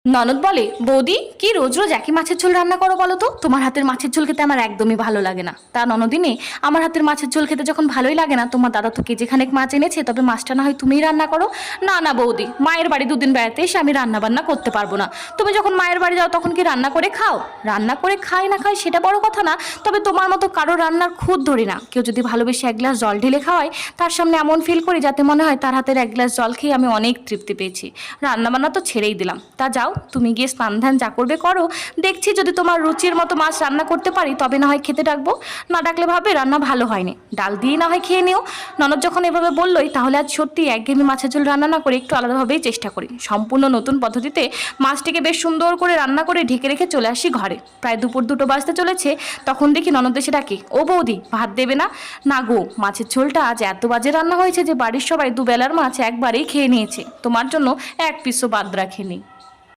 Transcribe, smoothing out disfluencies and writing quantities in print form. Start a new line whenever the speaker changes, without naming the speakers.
ননদ বলে, বৌদি কি রোজ রোজ একই মাছের ঝোল রান্না করো বলো তো? তোমার হাতের মাছের ঝোল খেতে আমার একদমই ভালো লাগে না। তা ননদিনী, আমার হাতের মাছের ঝোল খেতে যখন ভালোই লাগে না, তোমার দাদা তো কেজি খানেক মাছ এনেছে, তবে মাছটা না হয় তুমিই রান্না করো। না না বৌদি, মায়ের বাড়ি দুদিন বেড়াতে এসে আমি রান্না বান্না করতে পারবো না। তুমি যখন মায়ের বাড়ি যাও তখন কি রান্না করে খাও? রান্না করে খাই না খাই সেটা বড় কথা না, তবে তোমার মতো কারো রান্নার খুঁত ধরি না। কেউ যদি ভালোবেসে এক গ্লাস জল ঢেলে খাওয়ায়, তার সামনে এমন ফিল করি যাতে মনে হয় তার হাতের এক গ্লাস জল খেয়ে আমি অনেক তৃপ্তি পেয়েছি। রান্না বান্না তো ছেড়েই দিলাম। তা যাও, তুমি গিয়ে স্নান ধ্যান যা করবে করো। দেখছি যদি তোমার রুচির মতো মাছ রান্না করতে পারি তবে না হয় খেতে ডাকবো, না ডাকলে ভাবে রান্না ভালো হয়নি, ডাল দিয়ে না হয় খেয়ে নিও। ননদ যখন এভাবে বললোই, তাহলে আজ সত্যি একঘেয়েমি মাছের ঝোল রান্না না করে একটু আলাদাভাবেই চেষ্টা করি। সম্পূর্ণ নতুন পদ্ধতিতে মাছটিকে বেশ সুন্দর করে রান্না করে ঢেকে রেখে চলে আসি ঘরে। প্রায় দুপুর 2টো বাজতে চলেছে, তখন দেখি ননদ এসে ডাকে, ও বৌদি ভাত দেবে না? না গো, মাছের ঝোলটা আজ এত বাজে রান্না হয়েছে যে বাড়ির সবাই দুবেলার মাছ একবারেই খেয়ে নিয়েছে, তোমার জন্য এক পিসও বাদ রাখেনি।